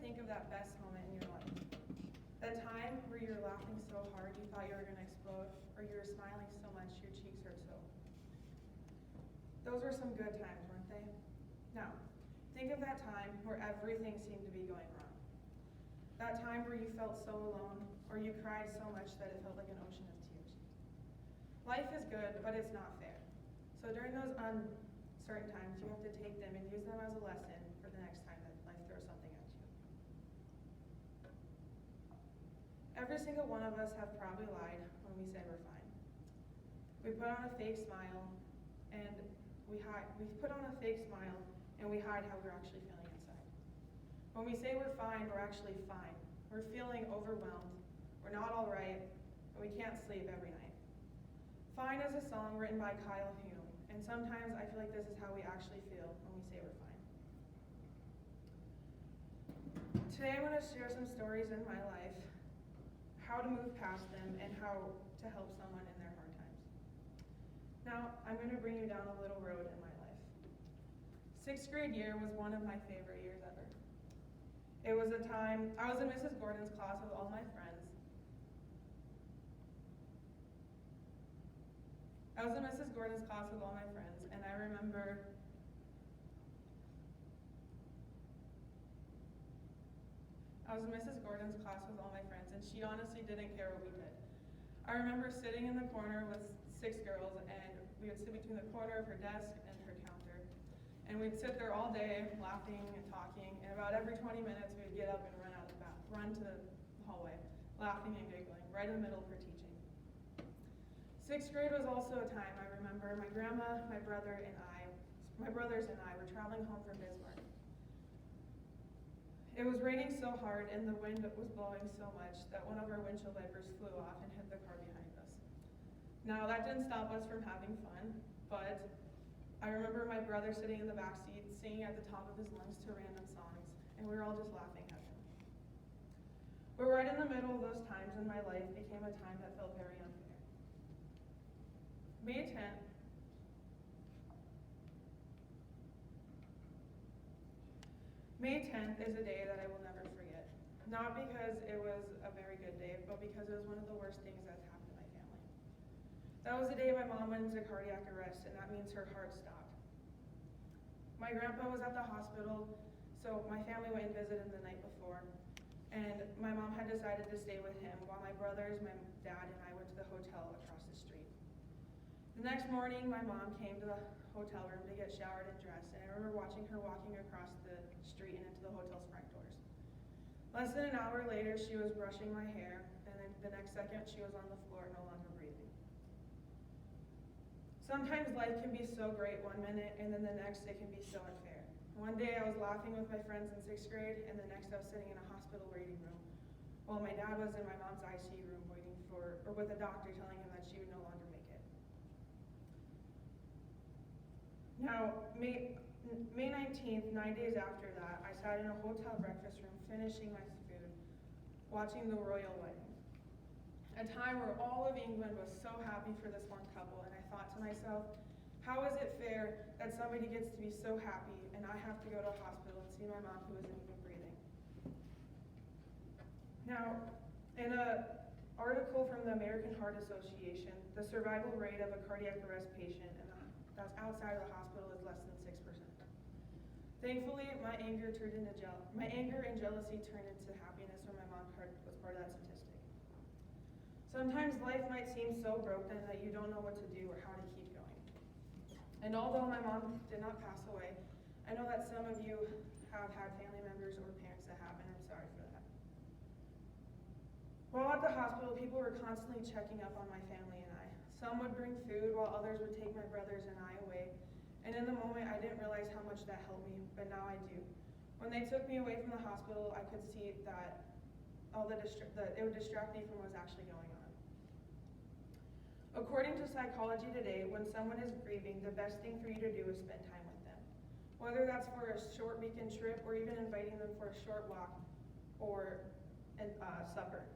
think of that best moment in your life. That time where you were laughing so hard you thought you were going to explode, or you were smiling so much your cheeks hurt so. Those were some good times, weren't they? Now, think of that time where everything seemed to be going wrong. That time where you felt so alone, or you cried so much that it felt like an ocean of tears. Life is good, but it's not fair. So during those uncertain times, you have to take them and use them as a lesson for the next time that life throws something at you. Every single one of us have probably lied when we say we're fine. We put on a fake smile and we hide how we're actually feeling inside. When we say we're fine, we're actually fine. We're feeling overwhelmed. We're not all right, and we can't sleep every night. Fine is a song written by Kyle Hume, and sometimes I feel like this is how we actually feel when we say we're fine. Today I'm going to share some stories in my life, how to move past them, and how to help someone in their hard times. Now, I'm going to bring you down a little road in my life. 6th grade year was one of my favorite years ever. It was a time, I was in Mrs. Gordon's class with all my friends. And I remember I was in Mrs. Gordon's class with all my friends, and she honestly didn't care what we did. I remember sitting in the corner with 6 girls, and we would sit between the corner of her desk and her counter. And we'd sit there all day laughing and talking, and about every 20 minutes we'd get up and run to the hallway, laughing and giggling, right in the middle of her teaching. 6th grade was also a time I remember my grandma, my brothers and I were traveling home from Bismarck. It was raining so hard and the wind was blowing so much that one of our windshield wipers flew off and hit the car behind us. Now that didn't stop us from having fun, but I remember my brother sitting in the back seat singing at the top of his lungs to random songs, and we were all just laughing at him. But right in the middle of those times in my life became a time that felt very unfair. May 10th is a day that I will never forget. Not because it was a very good day, but because it was one of the worst things that's happened to my family. That was the day my mom went into cardiac arrest, and that means her heart stopped. My grandpa was at the hospital, so my family went and visited him the night before, and my mom had decided to stay with him while my brothers, my dad, and I went to the hotel across the street. The next morning, my mom came to the hotel room to get showered and dressed, and I remember watching her walking across the street and into the hotel's front doors. Less than an hour later, she was brushing my hair, and then the next second, she was on the floor, no longer breathing. Sometimes life can be so great one minute, and then the next it can be so unfair. One day I was laughing with my friends in 6th grade, and the next I was sitting in a hospital waiting room, while my dad was in my mom's ICU room with a doctor telling him that she would no longer make it. Now, May 19th, 9 days after that, I sat in a hotel breakfast room finishing my food, watching the royal wedding. A time where all of England was so happy for this one couple, and I thought to myself, how is it fair that somebody gets to be so happy and I have to go to a hospital and see my mom who isn't even breathing? Now, in an article from the American Heart Association, the survival rate of a cardiac arrest patient that's outside of the hospital is less than 6%. Thankfully, my anger and jealousy turned into happiness when my mom was part of that statistic. Sometimes life might seem so broken that you don't know what to do or how to keep going. And although my mom did not pass away, I know that some of you have had family members or parents that have, and I'm sorry for that. While at the hospital, people were constantly checking up on my family and I. Some would bring food while others would take my brothers and I away. And in the moment, I didn't realize how much that helped me, but now I do. When they took me away from the hospital, I could see that it would distract me from what was actually going on. According to Psychology Today, when someone is grieving, the best thing for you to do is spend time with them. Whether that's for a short weekend trip or even inviting them for a short walk or supper.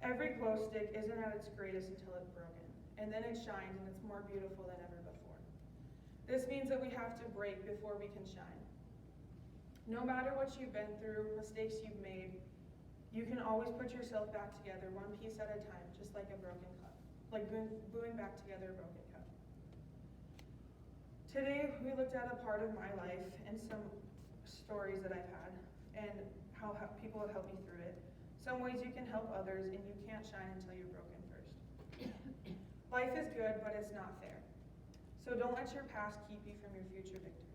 Every glow stick isn't at its greatest until it's broken, and then it shines and it's more beautiful than ever before. This means that we have to break before we can shine. No matter what you've been through, mistakes you've made, you can always put yourself back together one piece at a time, just like a broken cup. Like gluing back together a broken cup. Today, we looked at a part of my life and some stories that I've had and how people have helped me through it. Some ways you can help others, and you can't shine until you're broken first. Life is good, but it's not fair. So don't let your past keep you from your future victory.